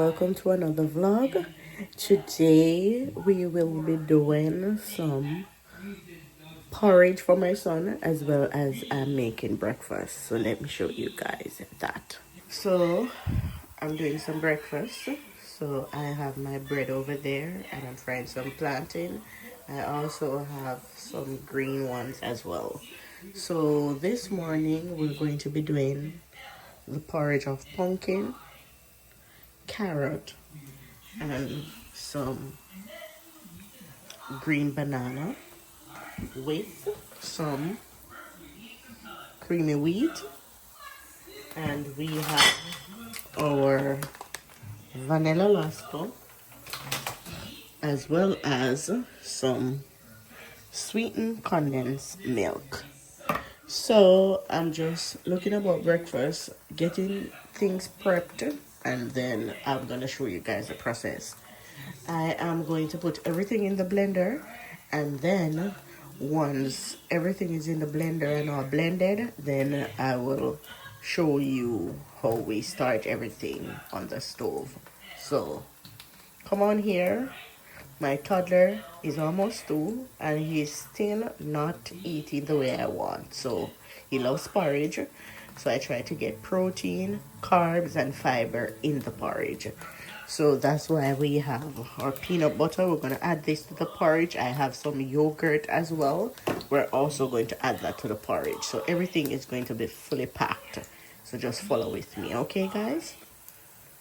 welcome to another vlog. Today we will be doing some porridge for my son as well as I'm making breakfast. So let me show you guys that. So I'm doing some breakfast. So I have my bread over there and I'm frying some plantain. I also have some green ones as well. So this morning we're going to be doing the porridge of pumpkin, carrot, and some green banana with some creamy wheat, and we have our vanilla lasco as well as some sweetened condensed milk. So I'm just looking about breakfast, getting things prepped, and then I'm gonna show you guys the process. I am going to put everything in the blender, and then once everything is in the blender and all blended, then I will show you how we start everything on the stove. So come on here. My toddler is almost 2 and he's still not eating the way I want. So he loves porridge. So I try to get protein, carbs, and fiber in the porridge. So that's why we have our peanut butter. We're going to add this to the porridge. I have some yogurt as well. We're also going to add that to the porridge. So everything is going to be fully packed. So just follow with me, okay guys?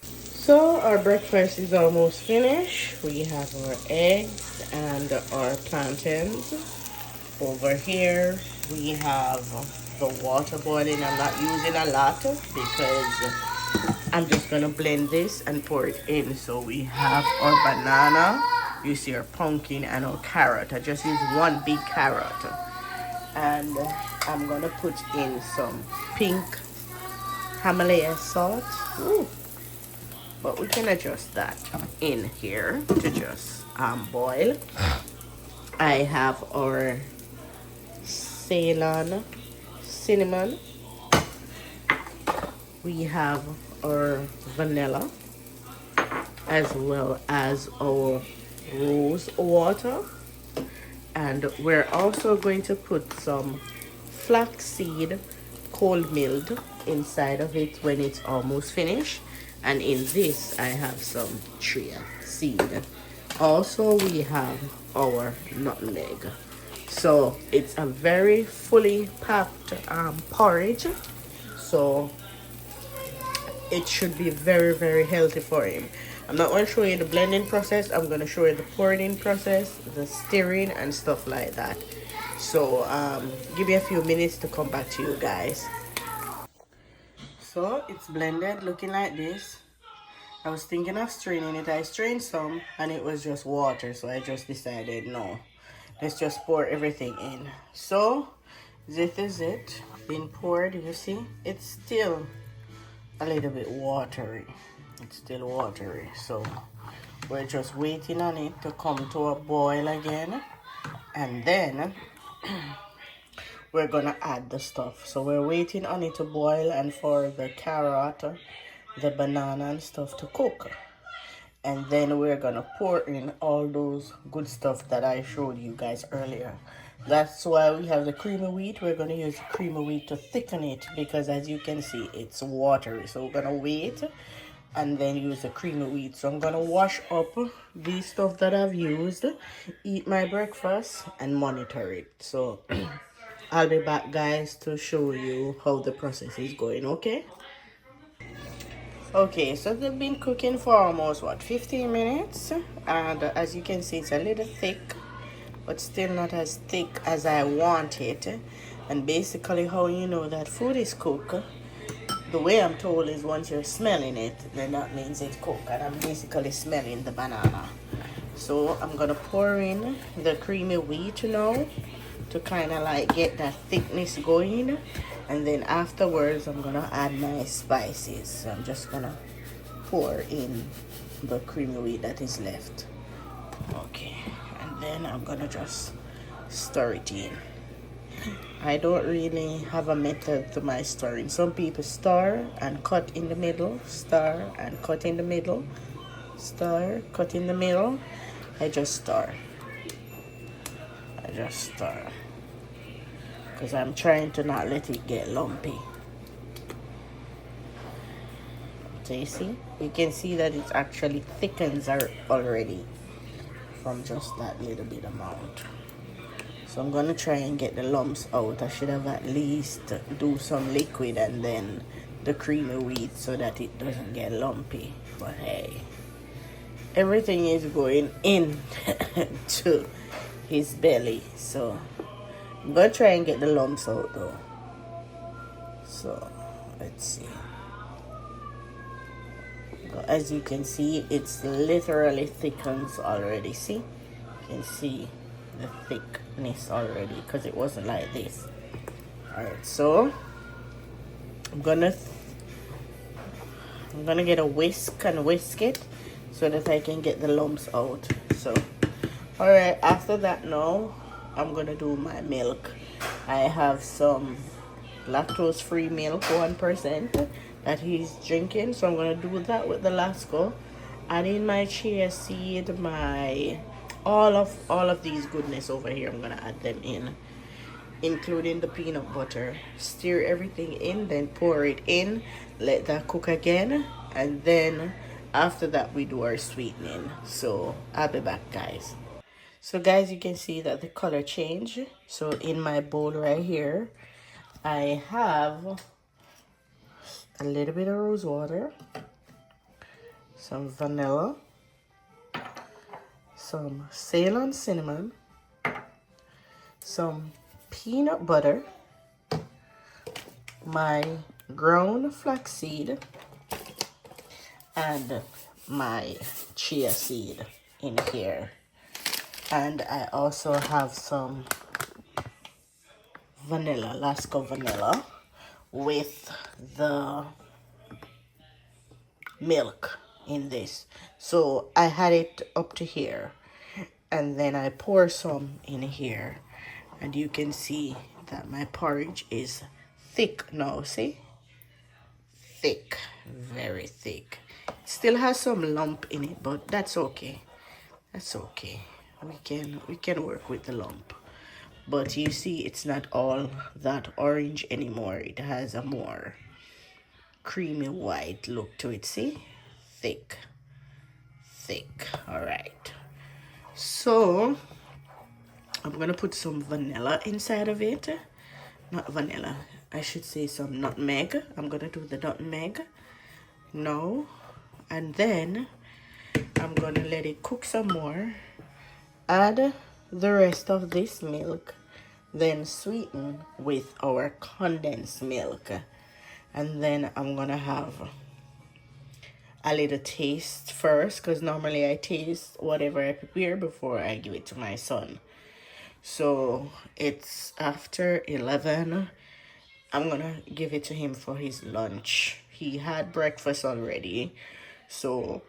So our breakfast is almost finished. We have our eggs and our plantains. Over here we have the water boiling. I'm not using a lot because I'm just gonna blend this and pour it in. So we have our banana, you see our pumpkin, and our carrot. I just use one big carrot, and I'm gonna put in some pink Himalaya salt. Ooh. But we can adjust that in here to just boil. I have our Ceylon cinnamon. We have our vanilla as well as our rose water, and we're also going to put some flaxseed cold milled inside of it when it's almost finished. And in this I have some chia seed. Also we have our nutmeg. So it's a very fully packed porridge, so it should be very healthy for him. I'm not going to show you the blending process. I'm going to show you the pouring process, the stirring and stuff like that. So give me a few minutes to come back to you guys. So it's blended looking like this. I was thinking of straining it. I strained some and it was just water, so I just decided no, let's just pour everything in. So this is it being poured. You see it's still a little bit watery. It's still watery, so we're just waiting on it to come to a boil again, and then we're gonna add the stuff. So we're waiting on it to boil and for the carrot, the banana and stuff to cook, and then we're gonna pour in all those good stuff that I showed you guys earlier. That's why we have the creamy wheat. We're gonna use the creamy wheat to thicken it because as you can see it's watery. So we're gonna wait and then use the creamy wheat. So I'm gonna wash up the stuff that I've used, eat my breakfast and monitor it. So I'll be back guys to show you how the process is going, okay? Okay, so they've been cooking for almost 15 minutes, and as you can see it's a little thick, but still not as thick as I want it. And basically how you know that food is cooked, the way I'm told is once you're smelling it, then that means it's cooked, and I'm basically smelling the banana. So I'm gonna pour in the creamy wheat now to kind of like get that thickness going, and then afterwards I'm gonna add my spices. So I'm just gonna pour in the creamy wheat that is left. Okay, and then I'm gonna just stir it in. I don't really have a method to my stirring. Some people stir and cut in the middle, stir and cut in the middle. Stir, cut in the middle. I just stir. Because I'm trying to not let it get lumpy. So you see? You can see that it actually thickens already from just that little bit amount. So I'm gonna try and get the lumps out. I should have at least do some liquid and then the creamy wheat so that it doesn't get lumpy. But hey, everything is going in to his belly. So I'm gonna try and get the lumps out though. So let's see. As you can see, it's literally thickens already. See? You can see the thickness already because it wasn't like this. Alright, so I'm gonna get a whisk and whisk it so that I can get the lumps out. So alright, after that now I'm gonna do my milk. I have some lactose free milk, 1%, that he's drinking, so I'm gonna do that with the Lasco. Add in my chia seed, my all of these goodness over here. I'm gonna add them in, including the peanut butter. Stir everything in, then pour it in, let that cook again, and then after that we do our sweetening. So I'll be back, guys. So guys, you can see that the color change. So in my bowl right here, I have a little bit of rose water, some vanilla, some Ceylon cinnamon, some peanut butter, my ground flaxseed, and my chia seed in here. And I also have some vanilla, Lasco vanilla, with the milk in this. So I had it up to here, and then I pour some in here, and you can see that my porridge is thick now. See? Thick, very thick. Still has some lump in it, but that's okay. That's okay. We can work with the lump. But you see, it's not all that orange anymore. It has a more creamy white look to it. See? Thick. All right. So I'm gonna put some vanilla inside of it. Not vanilla, I should say some nutmeg. I'm gonna do the nutmeg now, and then I'm gonna let it cook some more. Add the rest of this milk, then sweeten with our condensed milk, and then I'm gonna have a little taste first, because normally I taste whatever I prepare before I give it to my son. So it's after 11. I'm gonna give it to him for his lunch. He had breakfast already, so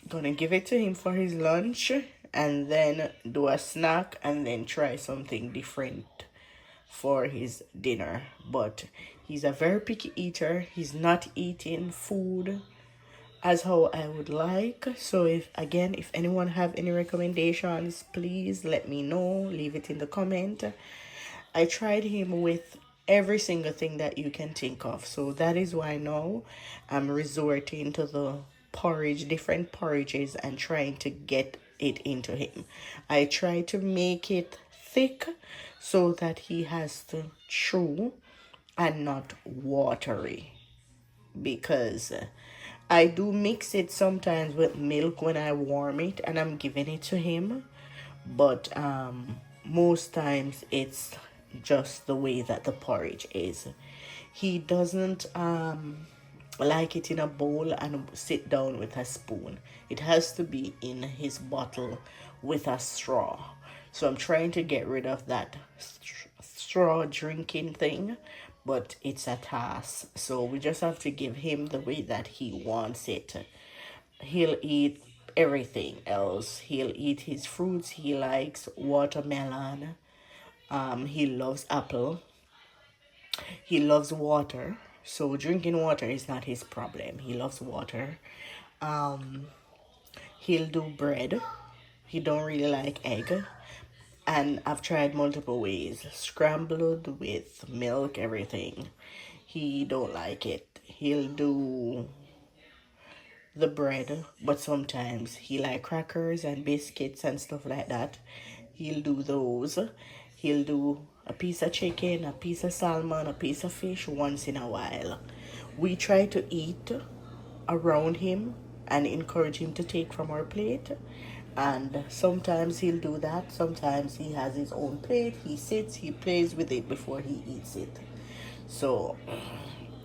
gonna give it to him for his lunch, and then do a snack, and then try something different for his dinner. But he's a very picky eater. He's not eating food as how I would like. So if anyone have any recommendations, please let me know. Leave it in the comment. I tried him with every single thing that you can think of, so that is why now I'm resorting to the porridge, different porridges, and trying to get it into him. I try to make it thick so that he has to chew and not watery, because I do mix it sometimes with milk when I warm it and I'm giving it to him, but most times it's just the way that the porridge is. He doesn't like it in a bowl and sit down with a spoon. It has to be in his bottle with a straw. So I'm trying to get rid of that straw drinking thing, but it's a task. So we just have to give him the way that he wants it. He'll eat everything else. He'll eat his fruits. He likes watermelon. He loves apple. He loves water. So drinking water is not his problem. He loves water. He'll do bread. He don't really like egg. And I've tried multiple ways. Scrambled with milk, everything. He don't like it. He'll do the bread, but sometimes he like crackers and biscuits and stuff like that. He'll do those. He'll do a piece of chicken, a piece of salmon, a piece of fish once in a while. We try to eat around him and encourage him to take from our plate. And sometimes he'll do that. Sometimes he has his own plate. He sits, he plays with it before he eats it. So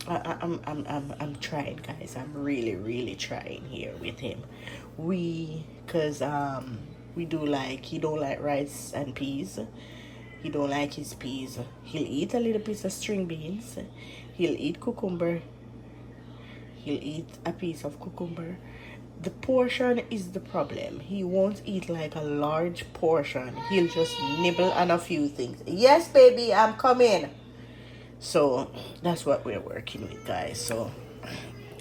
I'm trying, guys. I'm really trying here with him. Cause we do like, he don't like rice and peas. He don't like his peas. He'll eat a little piece of string beans. He'll eat cucumber. He'll eat a piece of cucumber. The portion is the problem. He won't eat like a large portion. He'll just nibble on a few things. Yes, baby, I'm coming. So that's what we're working with, guys. So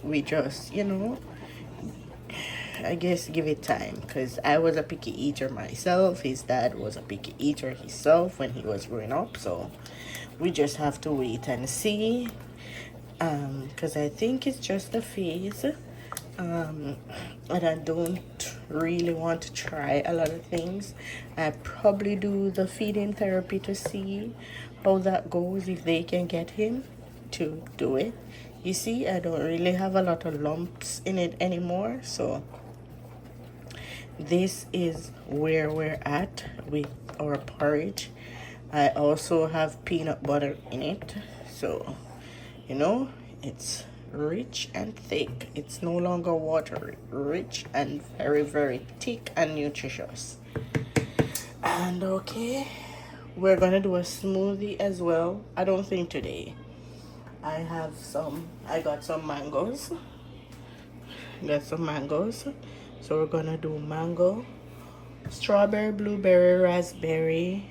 we just, I guess give it time, because I was a picky eater myself. His dad was a picky eater himself when he was growing up. So we just have to wait and see, because I think it's just a phase. And I don't really want to try a lot of things. I probably do the feeding therapy to see how that goes, if they can get him to do it. You see, I don't really have a lot of lumps in it anymore. So this is where we're at with our porridge. I also have peanut butter in it. So, it's rich and thick. It's no longer watery. Rich and very thick and nutritious. And okay, we're gonna do a smoothie as well. I don't think today. I got some mangoes. So we're gonna do mango, strawberry, blueberry, raspberry,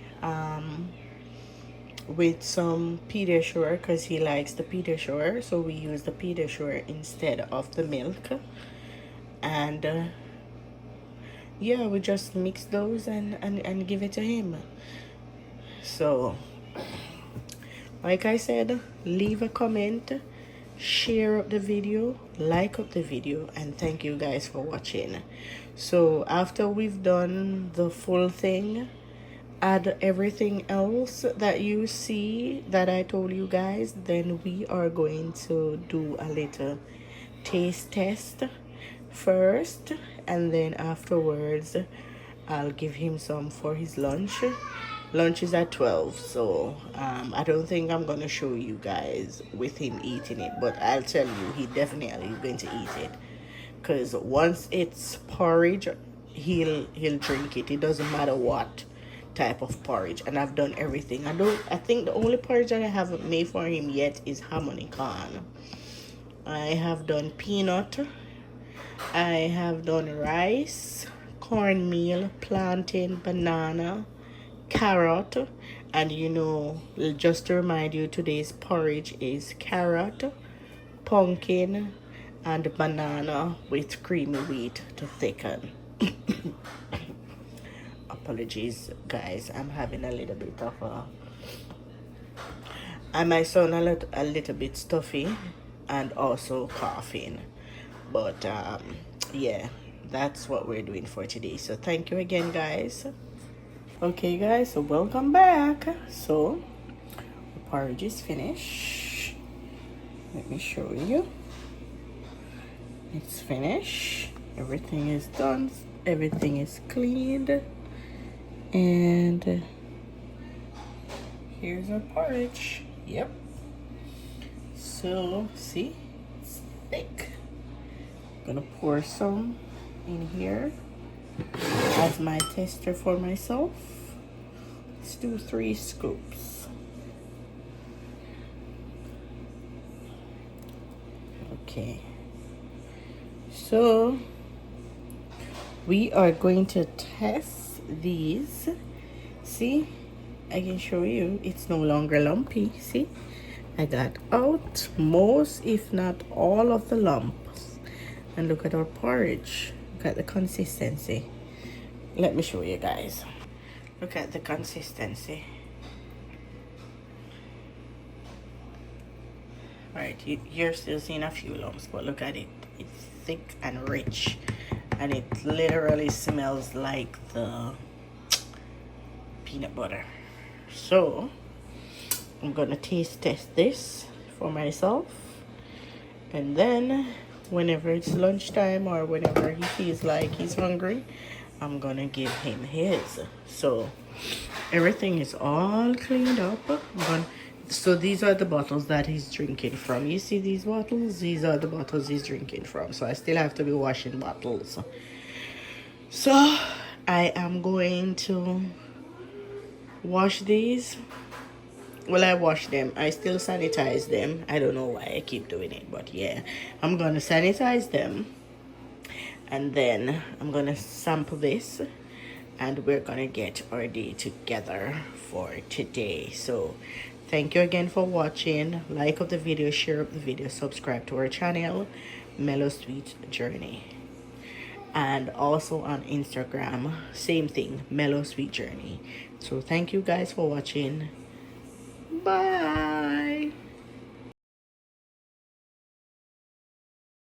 with some Pediasure, because he likes the Pediasure, so we use the Pediasure instead of the milk. And yeah, we just mix those and give it to him. So like I said, leave a comment, share up the video, like up the video, and thank you guys for watching. So after we've done the full thing, add everything else that you see that I told you guys, then we are going to do a little taste test first, and then afterwards I'll give him some for his lunch. Lunch is at 12, so I don't think I'm gonna show you guys with him eating it, but I'll tell you, he definitely is going to eat it, because once it's porridge, he'll drink it. It doesn't matter what type of porridge, and I've done everything. I think the only porridge that I haven't made for him yet is harmony corn. I have done peanut, I have done rice, cornmeal, plantain, banana, carrot, and just to remind you, today's porridge is carrot, pumpkin, and banana with creamy wheat to thicken. Apologies, guys, I'm having a little bit of I might sound a little bit stuffy and also coughing, but yeah, that's what we're doing for today. So thank you again, guys. Okay, guys, so welcome back. So the porridge is finished. Let me show you. It's finished. Everything is done. Everything is cleaned. And here's our porridge. Yep. So, see? It's thick. I'm gonna pour some in here as my tester for myself. Let's do 3 scoops. Okay. So, we are going to test these. See, I can show you, it's no longer lumpy. See, I got out most, if not all, of the lumps. And look at our porridge, look at the consistency. Let me show you guys. Look at the consistency. Right, you're still seeing a few lumps, but look at it. It's thick and rich, and it literally smells like the peanut butter. So I'm gonna taste test this for myself, and then whenever it's lunchtime or whenever he feels like he's hungry, I'm gonna give him his. So everything is all cleaned up. So these are the bottles that he's drinking from. You see these bottles? These are the bottles he's drinking from. So I still have to be washing bottles. So I am going to wash these. Well, I wash them. I still sanitize them. I don't know why I keep doing it, but yeah. I'm going to sanitize them. And then I'm going to sample this. And we're going to get our day together for today. So thank you again for watching. Like up the video, share up the video, subscribe to our channel, Mellow Sweet Journey. And also on Instagram, same thing, Mellow Sweet Journey. So thank you guys for watching. Bye.